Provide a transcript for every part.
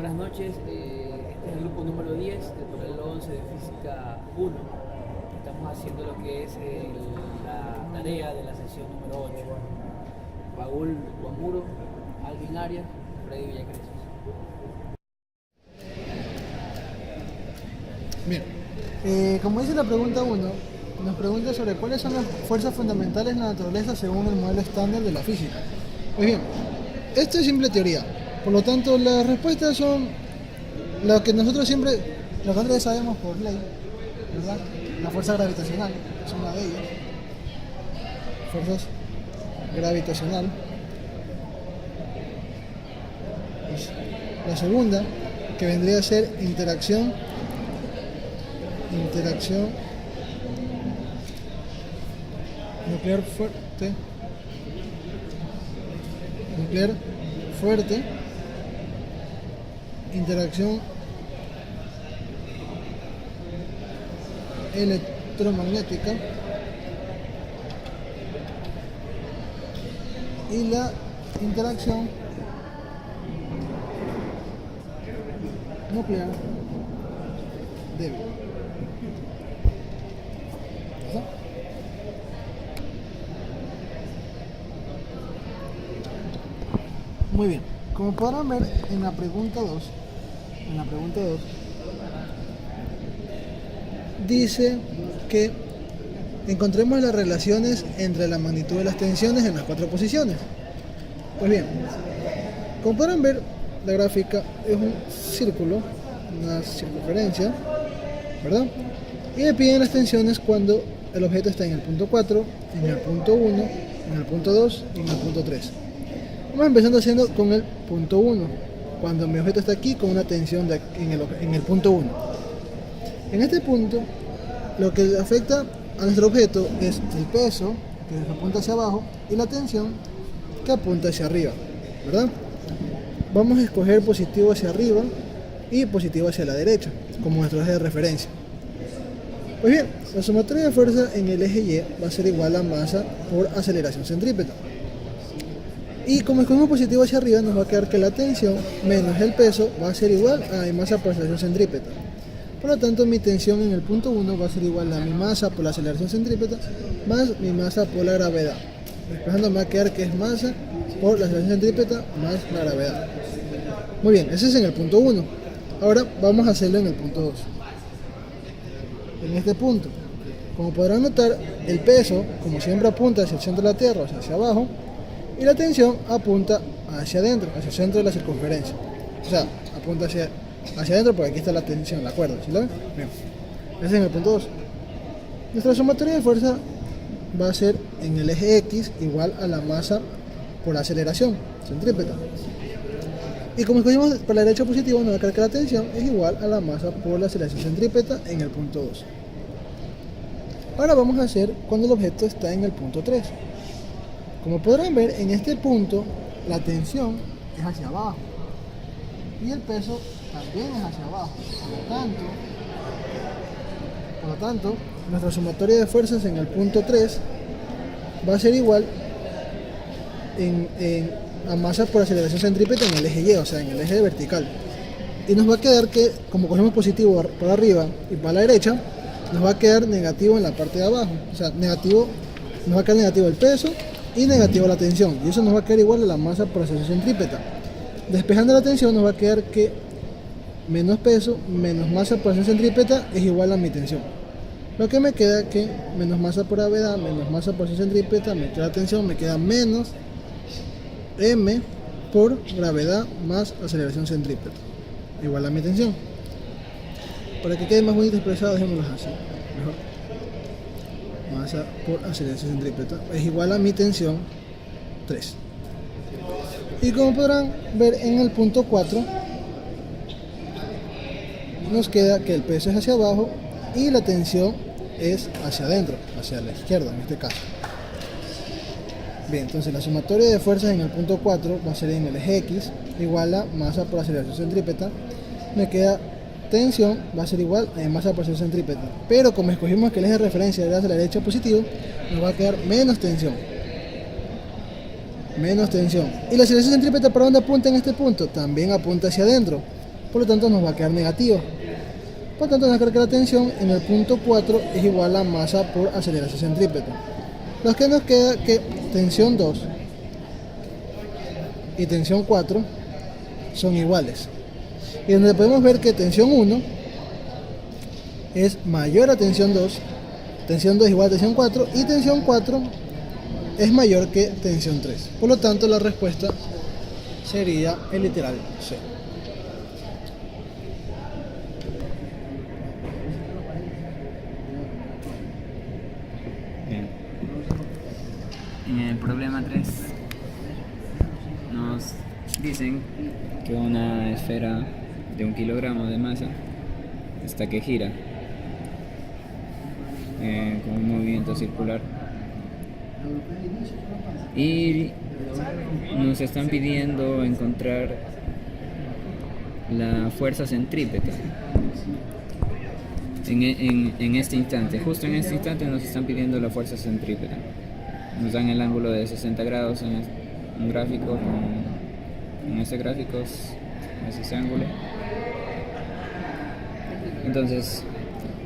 Buenas noches, este es el grupo número 10 del paralelo 11 de Física 1. Estamos haciendo lo que es la tarea de la sesión número 8. Paul Guamuro, Alvin Arias, Freddy Villacreces. Bien, como dice la pregunta 1, nos pregunta sobre cuáles son las fuerzas fundamentales en la naturaleza según el modelo estándar de la física. Pues bien, esto es simple teoría, por lo tanto las respuestas son lo que nosotros sabemos por ley, ¿verdad? La fuerza gravitacional es una de ellas, fuerzas gravitacional. Pues, la segunda, que vendría a ser interacción nuclear fuerte, interacción electromagnética y la interacción nuclear débil. ¿Está? Muy bien, como podrán ver en la pregunta 2, dice que encontremos las relaciones entre la magnitud de las tensiones en las cuatro posiciones. Pues bien, como podrán ver, la gráfica es un círculo, una circunferencia, ¿verdad? Y me piden las tensiones cuando el objeto está en el punto 4, en el punto 1, en el punto 2 y en el punto 3. Vamos empezando haciendo con el punto 1, cuando mi objeto está aquí con una tensión en el punto 1. En este punto, lo que afecta a nuestro objeto es el peso, que apunta hacia abajo, y la tensión, que apunta hacia arriba, ¿verdad? Vamos a escoger positivo hacia arriba y positivo hacia la derecha, como nuestro eje de referencia. Pues bien, la sumatoria de fuerza en el eje Y va a ser igual a masa por aceleración centrípeta. Y como escogemos positivo hacia arriba, nos va a quedar que la tensión menos el peso va a ser igual a mi masa por aceleración centrípeta. Por lo tanto, mi tensión en el punto 1 va a ser igual a mi masa por la aceleración centrípeta más mi masa por la gravedad. Despejando me va a quedar que es masa por la aceleración centrípeta más la gravedad. Muy bien, ese es en el punto 1. Ahora vamos a hacerlo en el punto 2. En este punto, como podrán notar, el peso, como siempre, apunta hacia el centro de la Tierra, o sea, hacia abajo, y la tensión apunta hacia adentro, hacia el centro de la circunferencia. O sea, apunta hacia adentro porque aquí está la tensión, ¿de acuerdo? ¿Sí lo ven? Bien. Ese es en el punto 2. Nuestra sumatoria de fuerza va a ser en el eje X igual a la masa por aceleración centrípeta. Y como escogimos para la derecha positivo, nos va a quedar que la tensión es igual a la masa por la aceleración centrípeta en el punto 2. Ahora vamos a hacer cuando el objeto está en el punto 3. Como podrán ver, en este punto la tensión es hacia abajo y el peso también es hacia abajo. Por lo tanto, nuestra sumatoria de fuerzas en el punto 3 va a ser igual a masa por aceleración centrípeta en el eje Y, o sea, en el eje vertical. Y nos va a quedar que, como cogemos positivo para arriba y para la derecha, nos va a quedar negativo en la parte de abajo. O sea, nos va a quedar negativo el peso y negativo la tensión. Y eso nos va a quedar igual a la masa por aceleración centrípeta. Despejando la tensión nos va a quedar que menos peso menos masa por aceleración centrípeta es igual a mi tensión. Lo que me queda que menos masa por gravedad menos masa por aceleración centrípeta me queda tensión, me queda menos m por gravedad más aceleración centrípeta igual a mi tensión. Para que quede más bonito expresado, dejémoslo así mejor. Masa por aceleración centrípeta es igual a mi tensión 3. Y como podrán ver en el punto 4 nos queda que el peso es hacia abajo y la tensión es hacia adentro, hacia la izquierda en este caso. Bien, entonces la sumatoria de fuerzas en el punto 4 va a ser en el eje X igual a masa por aceleración centrípeta. Me queda tensión, va a ser igual a masa por aceleración centrípeta. Pero como escogimos que el eje de referencia era hacia la derecha positivo, nos va a quedar menos tensión. Y la aceleración centrípeta, ¿para dónde apunta en este punto? También apunta hacia adentro. por lo tanto nos va a quedar negativo. Por lo tanto, nos queda que la tensión en el punto 4 es igual a masa por aceleración centrípeta. Lo que nos queda que tensión 2 y tensión 4 son iguales. Y donde podemos ver que tensión 1 es mayor a tensión 2 es igual a tensión 4 y tensión 4 es mayor que tensión 3. Por lo tanto, la respuesta sería el literal C. Bien. En el problema 3 nos dicen que una esfera de 1 kilogramo de masa hasta que gira con un movimiento circular y nos están pidiendo encontrar la fuerza centrípeta en este instante. Justo en este instante nos están pidiendo la fuerza centrípeta. Nos dan el ángulo de 60 grados en un gráfico en este gráfico es ese ángulo. Entonces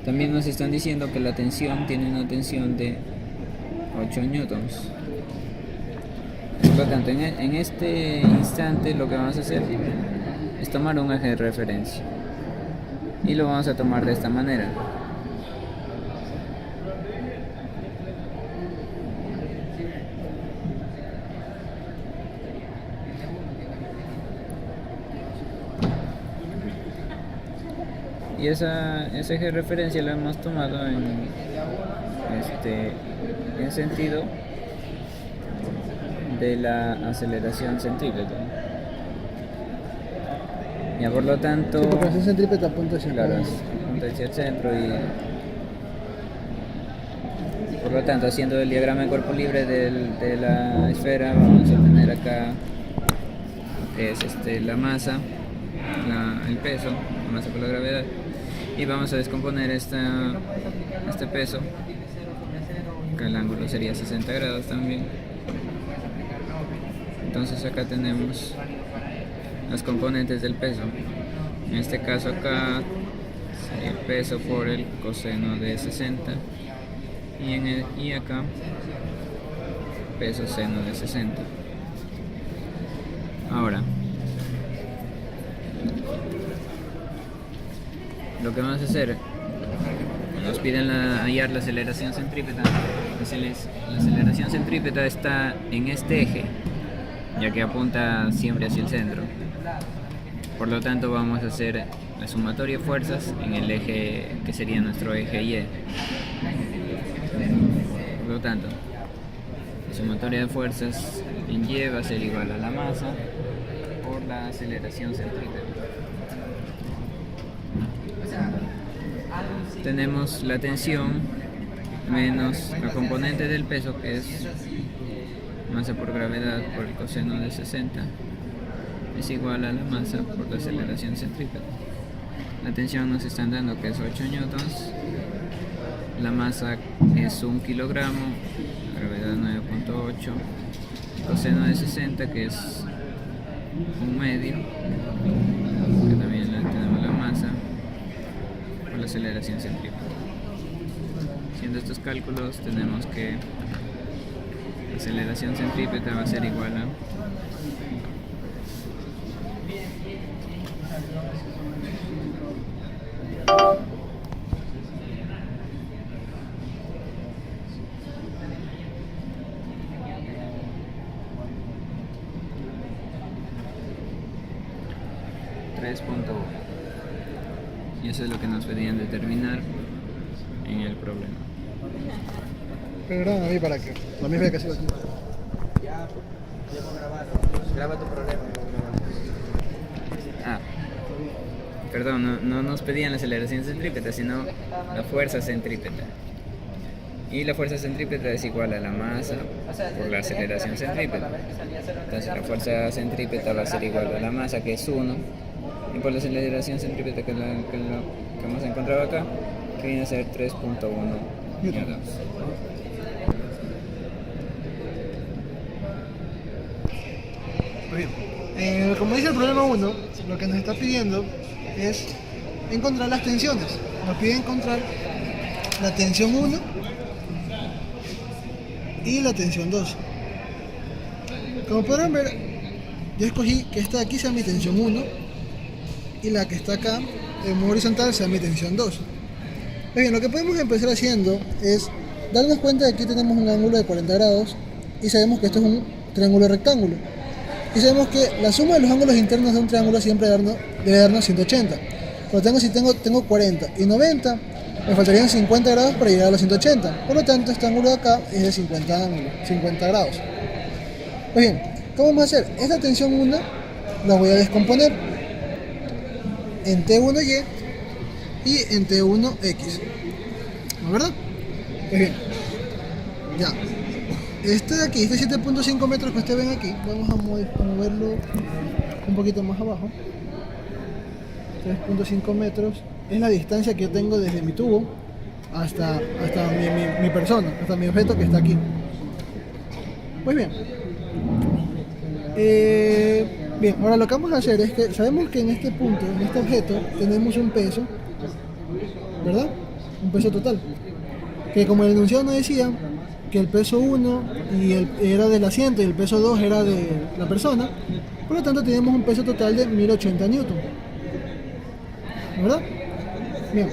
también nos están diciendo que la tensión tiene una tensión de 8 newtons. Por lo tanto, en este instante lo que vamos a hacer es tomar un eje de referencia y lo vamos a tomar de esta manera. Y ese eje de referencia lo hemos tomado en sentido de la aceleración centrípeta. Ya, por lo tanto, Sí, porque aceleración centrípeta apunta hacia claro, apunta hacia el centro y por lo tanto, haciendo el diagrama de cuerpo libre de la esfera, vamos a tener acá es la masa, el peso, la masa por la gravedad, y vamos a descomponer este peso, que el ángulo sería 60 grados también. Entonces acá tenemos las componentes del peso. En este caso acá sería el peso por el coseno de 60 y acá peso seno de 60. Ahora lo que vamos a hacer, nos piden hallar la aceleración centrípeta. La aceleración centrípeta está en este eje, ya que apunta siempre hacia el centro. Por lo tanto, vamos a hacer la sumatoria de fuerzas en el eje que sería nuestro eje Y. Por lo tanto, la sumatoria de fuerzas en Y va a ser igual a la masa por la aceleración centrípeta. Tenemos la tensión menos la componente del peso, que es masa por gravedad por el coseno de 60, es igual a la masa por la aceleración centrípeta. La tensión nos están dando que es 8 newtons, la masa es 1 kilogramo, la gravedad 9.8, el coseno de 60 que es 1/2, que también tenemos la masa por la aceleración centrípeta. Haciendo estos cálculos tenemos que la aceleración centrípeta va a ser igual a y eso es lo que nos pedían determinar en el problema. Pero graban a mí para que la misma que sigo aquí. Graba tu problema. Perdón, no nos pedían la aceleración centrípeta, sino la fuerza centrípeta. Y la fuerza centrípeta es igual a la masa por la aceleración centrípeta. Entonces la fuerza centrípeta va a ser igual a la masa, que es 1, y por la aceleración centrípeta, que hemos encontrado acá, que viene a ser 3.1 newtons. Muy bien. Como dice el problema 1, lo que nos está pidiendo es encontrar las tensiones. Nos pide encontrar la tensión 1 y la tensión 2. Como podrán ver, yo escogí que esta de aquí sea mi tensión 1 y la que está acá en modo horizontal sea mi tensión 2. Bien, lo que podemos empezar haciendo es darnos cuenta de que aquí tenemos un ángulo de 40 grados y sabemos que esto es un triángulo rectángulo. Y sabemos que la suma de los ángulos internos de un triángulo siempre debe darnos 180. Por lo tanto, si tengo 40 y 90, me faltarían 50 grados para llegar a los 180. Por lo tanto, este ángulo de acá es de 50 grados. Pues bien, ¿cómo vamos a hacer? Esta tensión 1 la voy a descomponer en T1Y y en T1X. ¿No es verdad? Pues bien, ya. Este de aquí, este 7.5 metros que ustedes ven aquí, vamos a moverlo un poquito más abajo. 3.5 metros es la distancia que yo tengo desde mi tubo hasta mi persona, hasta mi objeto que está aquí. Pues bien. Bien, ahora lo que vamos a hacer es que sabemos que en este punto, en este objeto, tenemos un peso, ¿verdad? Un peso total. Que como el enunciado nos decía que el peso 1 era del asiento y el peso 2 era de la persona, por lo tanto tenemos un peso total de 1080 newton, ¿verdad? Bien,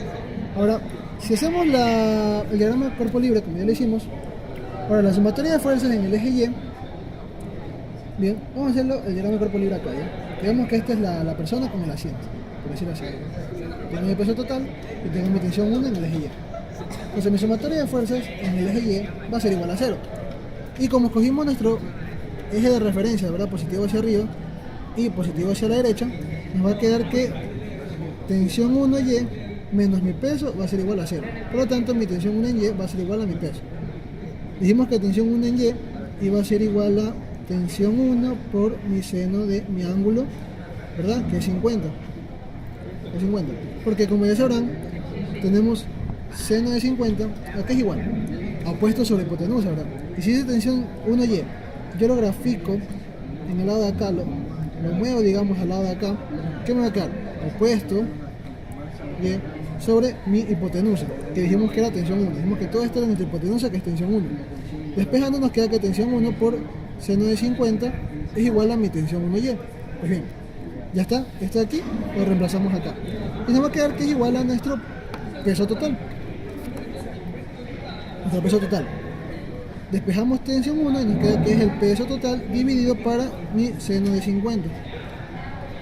ahora si hacemos el diagrama de cuerpo libre como ya lo hicimos, ahora la sumatoria de fuerzas en el eje Y, bien, vamos a hacerlo el diagrama de cuerpo libre acá, ¿ya? Digamos que esta es la persona con el asiento, por decirlo así. Tengo mi peso total y tengo mi tensión 1 en el eje Y. Entonces mi sumatoria de fuerzas en el eje Y va a ser igual a 0. Y como escogimos nuestro eje de referencia, ¿verdad? Positivo hacia arriba y positivo hacia la derecha, nos va a quedar que tensión 1Y menos mi peso va a ser igual a 0. Por lo tanto, mi tensión 1 en Y va a ser igual a mi peso. Dijimos que tensión 1 en Y iba a ser igual a tensión 1 por mi seno de mi ángulo, ¿verdad? Que es 50. Es 50. Porque como ya sabrán, tenemos seno de 50, acá es igual, opuesto sobre hipotenusa, ¿verdad? Y si es tensión 1Y, yo lo grafico en el lado de acá, lo muevo, digamos, al lado de acá, ¿qué me va a quedar? Opuesto, ¿bien? Sobre mi hipotenusa, que dijimos que era tensión 1. Dijimos que todo esto era nuestra hipotenusa, que es tensión 1. Despejando nos queda que tensión 1 por seno de 50 es igual a mi tensión 1Y. Pues bien, ya está, esto de aquí lo reemplazamos acá. Y nos va a quedar que es igual a nuestro peso total. Nuestro peso total. Despejamos tensión 1 y nos queda que es el peso total dividido para mi seno de 50.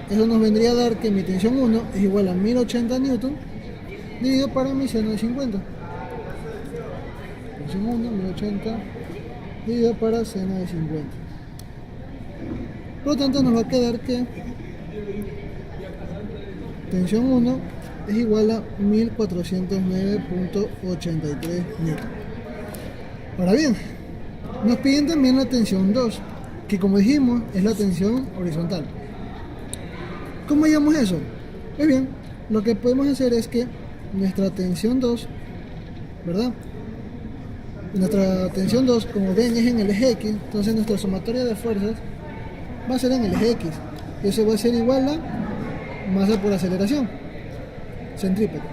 Eso nos vendría a dar que mi tensión 1 es igual a 1080 newton dividido para mi seno de 50. Tensión 1, 1080 dividido para seno de 50. Por lo tanto nos va a quedar que tensión 1 es igual a 1409.83 newton. Ahora bien, nos piden también la tensión 2, que como dijimos es la tensión horizontal. ¿Cómo hallamos eso? Pues bien, lo que podemos hacer es que nuestra tensión 2, ¿verdad? Nuestra tensión 2, como ven, es en el eje X, entonces nuestra sumatoria de fuerzas va a ser en el eje X. Y eso va a ser igual a masa por aceleración centrípeta.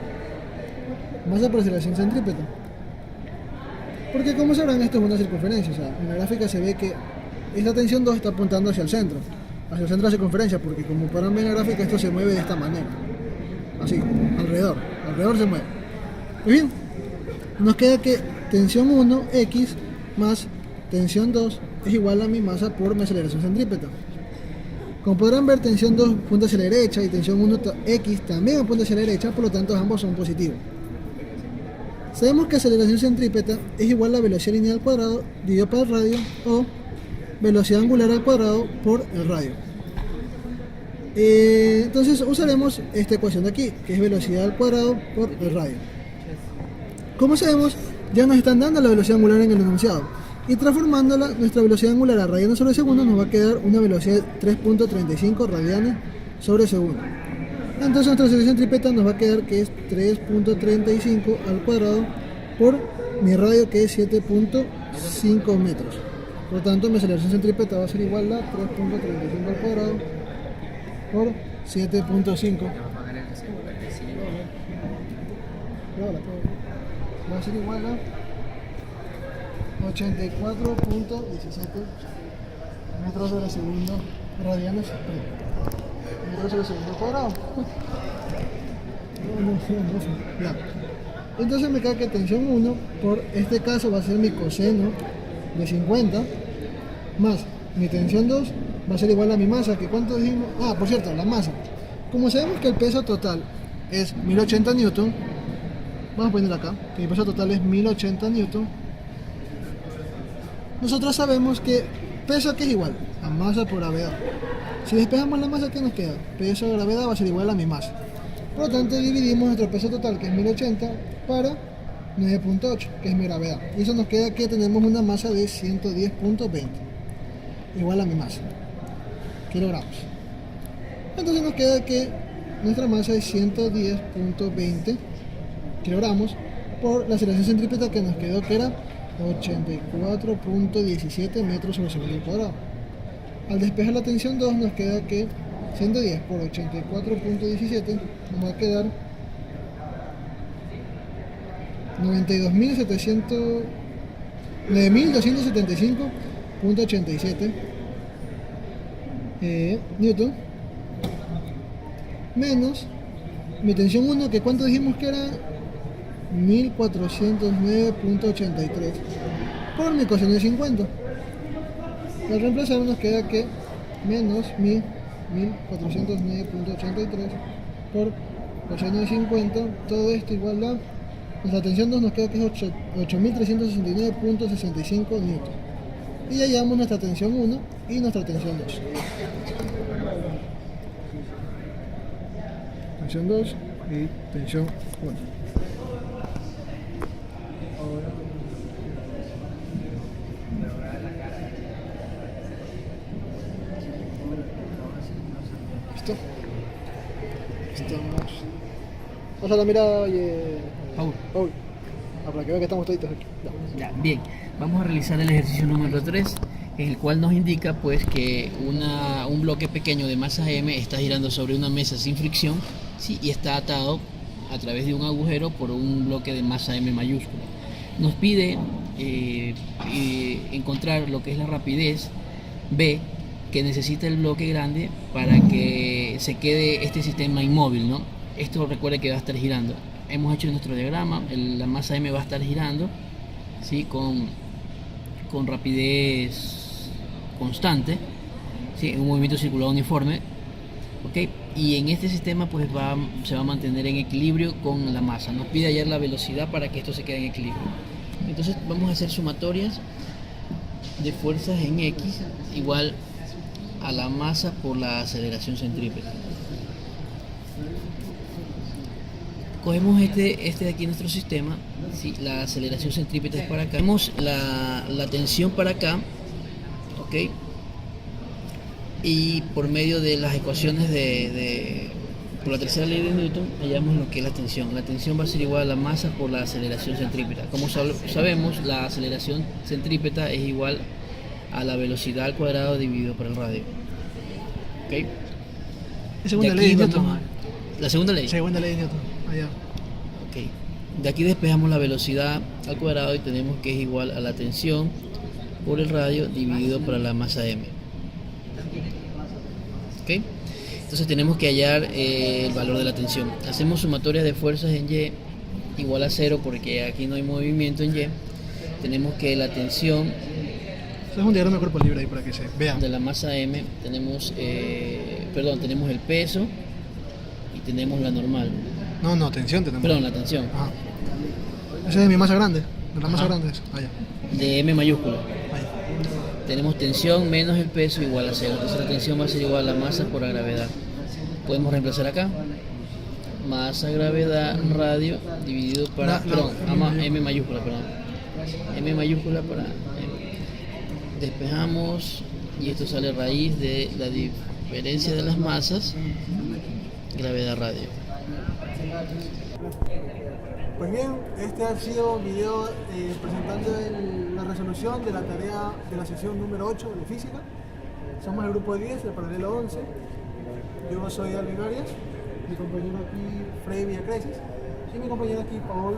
Masa por aceleración centrípeta. Porque como sabrán, esto es una circunferencia. O sea, en la gráfica se ve que esta tensión 2 está apuntando hacia el centro de la circunferencia, porque como podrán ver en la gráfica, esto se mueve de esta manera. Así, alrededor se mueve. Muy bien, nos queda que tensión 1, X, más tensión 2 es igual a mi masa por mi aceleración centrípeta. Como podrán ver, tensión 2 apunta hacia la derecha y tensión 1, X, también apunta hacia la derecha, por lo tanto ambos son positivos. Sabemos que aceleración centrípeta es igual a velocidad lineal al cuadrado dividido por el radio, o velocidad angular al cuadrado por el radio. Entonces usaremos esta ecuación de aquí, que es velocidad al cuadrado por el radio. Como sabemos, ya nos están dando la velocidad angular en el enunciado, y transformándola, nuestra velocidad angular a radianes sobre segundo nos va a quedar una velocidad de 3.35 radianes sobre segundo. Entonces nuestra aceleración centrípeta nos va a quedar que es 3.35 al cuadrado por mi radio, que es 7.5 metros. Por lo tanto, mi aceleración centrípeta va a ser igual a 3.35 al cuadrado por 7.5. Pruébala, va a ser igual a 84.17 metros sobre segundo radianes, metros sobre segundo cuadrado. Ya. Entonces me queda que tensión 1 por este caso va a ser mi coseno de 50 más mi tensión 2 va a ser igual a mi masa, que ¿cuánto dijimos? Ah, por cierto, la masa. Como sabemos que el peso total es 1080 newton, vamos a poner acá que mi peso total es 1080 newton. Nosotros sabemos que peso que es igual a masa por gravedad. Si despejamos la masa, ¿qué nos queda? Peso de gravedad va a ser igual a mi masa. Por lo tanto, dividimos nuestro peso total, que es 1080, para 9.8, que es mi gravedad. Y eso nos queda que tenemos una masa de 110.20, igual a mi masa, kilogramos. Entonces nos queda que nuestra masa es 110.20 kilogramos por la aceleración centrípeta que nos quedó que era 84.17 metros sobre segundo cuadrado. Al despejar la tensión 2 nos queda que 110 por 84.17 nos va a quedar 9.275.87 newton menos mi tensión 1, que cuánto dijimos que era 1409.83 por mi coseno de 50. Al reemplazar nos queda que menos 1409.83 por coseno de 50, todo esto igual a nuestra tensión 2 nos queda que es 8.369.65 newton. Y ya llevamos nuestra tensión 1 y nuestra tensión 2. Tensión 2 y tensión 1. ¿Listo? Estamos. Vamos a la mirada, oye. Paul. Para que vean que estamos toditos aquí. Ya, bien, vamos a realizar el ejercicio número 3, en el cual nos indica pues que un bloque pequeño de masa M está girando sobre una mesa sin fricción, ¿sí? Y está atado a través de un agujero por un bloque de masa M mayúscula. Nos pide encontrar lo que es la rapidez B que necesita el bloque grande para que se quede este sistema inmóvil, ¿no? Esto recuerde que va a estar girando. Hemos hecho nuestro diagrama, la masa M va a estar girando, ¿sí? con rapidez constante, ¿sí? En un movimiento circular uniforme, ¿okay? Y en este sistema pues se va a mantener en equilibrio con la masa. Nos pide hallar la velocidad para que esto se quede en equilibrio. Entonces vamos a hacer sumatorias de fuerzas en X igual a la masa por la aceleración centrípeta. Cogemos este de aquí nuestro sistema, ¿sí? La aceleración centrípeta es para acá. Tenemos la tensión para acá, ¿ok? Y por medio de las ecuaciones por la tercera ley de Newton, hallamos lo que es la tensión. La tensión va a ser igual a la masa por la aceleración centrípeta. Como sabemos, la aceleración centrípeta es igual a la velocidad al cuadrado dividido por el radio. ¿Ok? La segunda ley de Newton. La segunda ley. Segunda ley de Newton. Allá. Ok. De aquí despejamos la velocidad al cuadrado y tenemos que es igual a la tensión por el radio dividido por la masa M. ¿Ok? Entonces tenemos que hallar el valor de la tensión. Hacemos sumatorias de fuerzas en Y igual a 0 porque aquí no hay movimiento en Y. Tenemos que la tensión Es un diagrama de cuerpo libre ahí para que se vea. de la masa M, tenemos el peso y tenemos la normal. No, tensión tenemos. Perdón, la tensión. Ajá. Esa es mi masa grande. De la masa Ajá. grande es. Allá. De M mayúscula. Allá. Tenemos tensión menos el peso igual a 0. Entonces la tensión va a ser igual a la masa por la gravedad. Podemos reemplazar acá. Masa, gravedad, radio, dividido para... M mayúscula, perdón. M mayúscula para M. Despejamos y esto sale raíz de la diferencia de las masas, gravedad, radio. Pues bien, este ha sido un video presentando la resolución de la tarea de la sesión número 8 de física. Somos el grupo 10, el paralelo 11. Yo soy Alvin Arias, mi compañero aquí Freddy Villacresis. Y mi compañero aquí, Paul,